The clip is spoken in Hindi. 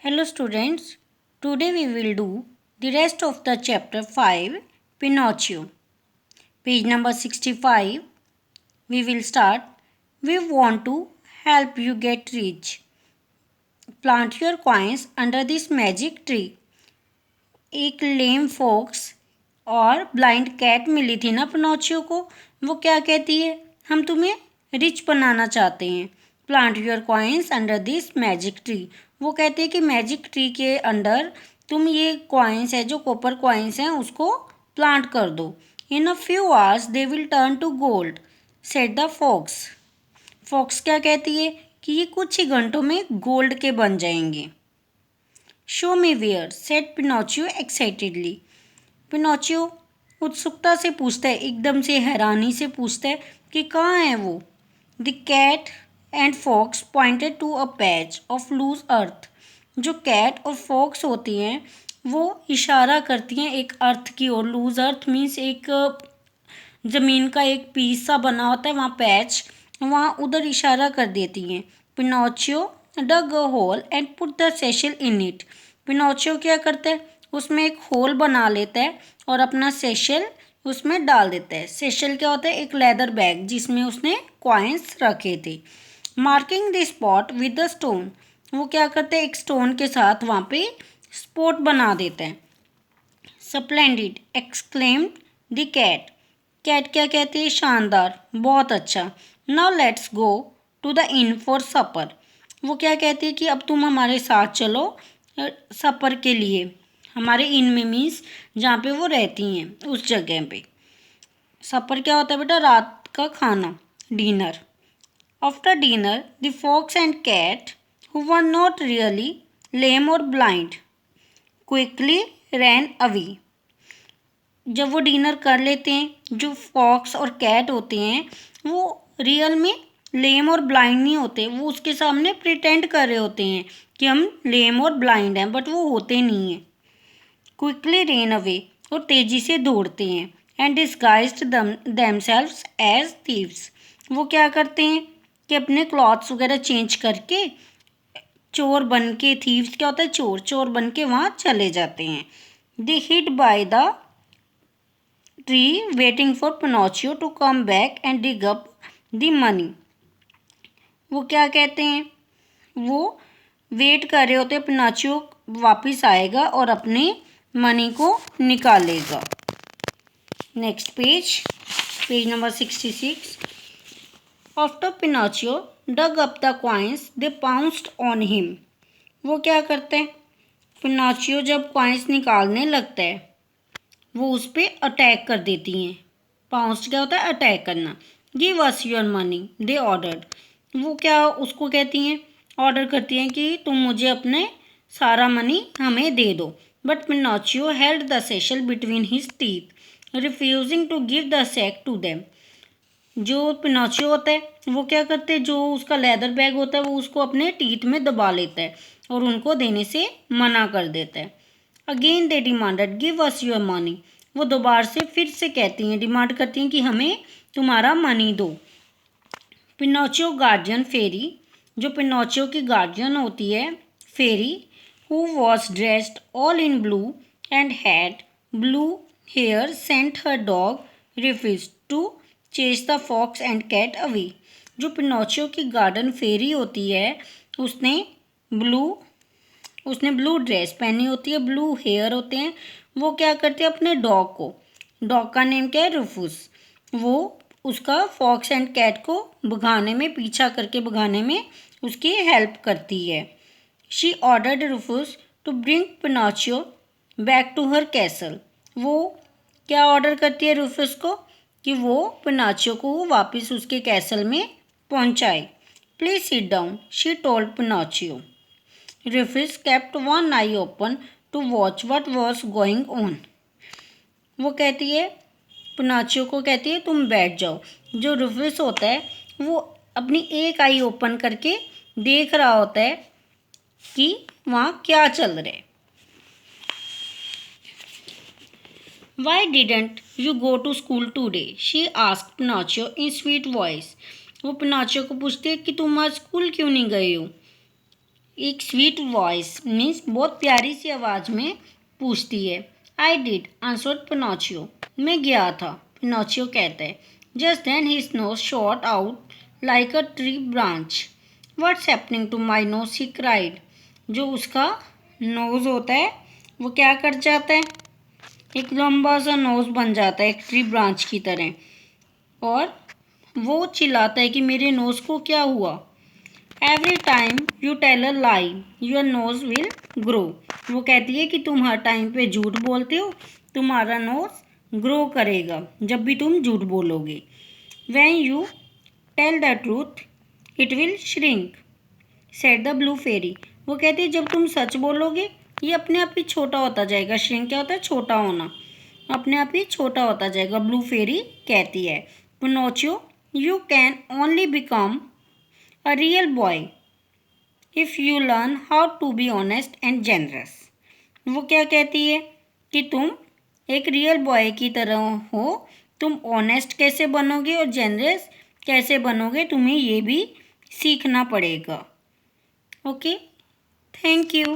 Hello students, today we will do the rest of the chapter 5 Pinocchio. Page number 65 we will start. We want to help you get rich. Plant your coins under this magic tree. एक लेम फॉक्स और ब्लाइंड कैट मिली थी ना पिनोचियो को। वो क्या कहती है, हम तुम्हें रिच बनाना चाहते हैं। Plant your coins under this magic tree. वो कहते हैं कि मैजिक ट्री के अंडर तुम ये कॉइन्स है जो कॉपर कॉइन्स हैं उसको प्लांट कर दो। In a few hours they will turn to gold said the fox. Fox क्या कहती है कि ये कुछ ही घंटों में गोल्ड के बन जाएंगे। Show me where said Pinocchio excitedly. Pinocchio उत्सुकता से पूछता है, एकदम से हैरानी से पूछता है कि कहाँ है वो। The cat and fox pointed to a patch of loose earth. जो कैट और फॉक्स होती हैं वो इशारा करती हैं एक अर्थ की ओर। लूज अर्थ मीन्स एक ज़मीन का एक पीस सा बना होता है, वहाँ पैच, वहाँ उधर इशारा कर देती हैं। Pinocchio dug a hole and put the satchel in it. Pinocchio क्या करता है, उसमें एक होल बना लेता है और अपना सेशल उसमें डाल देता है। सेशल क्या होता है, एक लेदर बैग जिसमें उसने कॉइन्स रखे थे। Marking the spot with the stone. वो क्या करता है, एक स्टोन के साथ वहाँ पे स्पॉट बना देता है। Splendid exclaimed the cat. Cat क्या कहती है, शानदार, बहुत अच्छा। Now let's go to the inn for supper. वो क्या कहती है कि अब तुम हमारे साथ चलो सपर के लिए। हमारे इन में मीन्स जहाँ पे वो रहती हैं उस जगह पे। सपर क्या होता है बेटा, रात का खाना, dinner. After dinner the fox and cat who were not really lame और ब्लाइंड क्विकली रैन अवे। जब वो डिनर कर लेते हैं, जो फॉक्स और कैट होते हैं वो रियल में लेम और ब्लाइंड नहीं होते। वो उसके सामने प्रिटेंड कर रहे होते हैं कि हम लेम और ब्लाइंड हैं, बट वो होते नहीं हैं। क्विकली रेन अवे, और तेज़ी से दौड़ते हैं। And disguised themselves as thieves. वो क्या करते हैं कि अपने क्लॉथ्स वगैरह चेंज करके चोर बन के, थीव्स क्या होता है, चोर, चोर बन के वहाँ चले जाते हैं। They hid by the tree waiting for Pinocchio to come back and dig up the money. वो क्या कहते हैं, वो वेट कर रहे होते हैं पिनोचियो वापस आएगा और अपने मनी को निकालेगा। Next page, page number 66। After Pinocchio dug up the coins they pounced on him. वो क्या करते हैं, पिनोचियो जब कॉइन्स निकालने लगता है वो उस पर अटैक कर देती हैं। पाउंस्ड क्या होता है, अटैक करना। Give us your money they ordered. वो क्या उसको कहती हैं, ऑर्डर करती हैं कि तुम मुझे अपने सारा मनी हमें दे दो। But Pinocchio held the satchel between his teeth refusing to give the sack to them. जो पिनोचियो होता है वो क्या करते हैं, जो उसका लेदर बैग होता है वो उसको अपने टीथ में दबा लेता है और उनको देने से मना कर देता है। Again they demanded give us your money. वो दोबारा से फिर से कहती हैं, डिमांड करती हैं कि हमें तुम्हारा मनी दो। पिनोचियो गार्डियन फेरी, जो पिनोचियो की गार्डियन होती है fairy, who was dressed all in blue and had blue hair, sent her dog Rufus to chase the fox and cat away. जो पिनोचियो की गार्डन फेरी होती है उसने ब्लू ड्रेस पहनी होती है, ब्लू हेयर होते हैं। वो क्या करती है, अपने डॉग का नेम क्या है, रुफूस। वो उसका फॉक्स एंड कैट को भगाने में, पीछा करके भगाने में उसकी हेल्प करती है। She ordered Rufus to bring Pinocchio back to her castle. वो क्या ऑर्डर करती है रुफूस को कि वो पिनोचियो को वापस उसके कैसल में पहुंचाए। Please sit down she told Pinocchio. Rufus kept one eye open to watch what was going on. वो कहती है, पिनोचियो को कहती है तुम बैठ जाओ। जो रुफस होता है वो अपनी एक आई ओपन करके देख रहा होता है कि वहाँ क्या चल रहा है। Why didn't you go to school today? She asked Pinocchio in sweet voice. वो पिनोचियो को पूछती है कि तुम आज स्कूल क्यों नहीं गए हो। एक स्वीट वॉइस मीन्स बहुत प्यारी सी आवाज़ में पूछती है। आई डिड आंसर्ड पिनोचियो, मैं गया था, पिनोचियो कहता है। Just then his nose shot out like a tree branch. What's happening to my nose, he cried. जो उसका नोज होता है वो क्या कर जाता है, एक लंबा सा नोज बन जाता है एक ट्री ब्रांच की तरह, और वो चिल्लाता है कि मेरे नोज को क्या हुआ। Every time you tell a lie your nose will grow. वो कहती है कि तुम हर टाइम पे झूठ बोलते हो, तुम्हारा नोज ग्रो करेगा जब भी तुम झूठ बोलोगे। When you tell the truth it will shrink, said the blue fairy. वो कहती है जब तुम सच बोलोगे ये अपने आप ही छोटा होता जाएगा। श्रिंक क्या होता है, छोटा होना, अपने आप ही छोटा होता जाएगा, ब्लू फेरी कहती है। Pinocchio, you can only become a real boy if you learn how to be honest and generous. वो क्या कहती है कि तुम एक रियल बॉय की तरह हो, तुम ऑनेस्ट कैसे बनोगे और जेनरस कैसे बनोगे, तुम्हें ये भी सीखना पड़ेगा। Okay, thank you.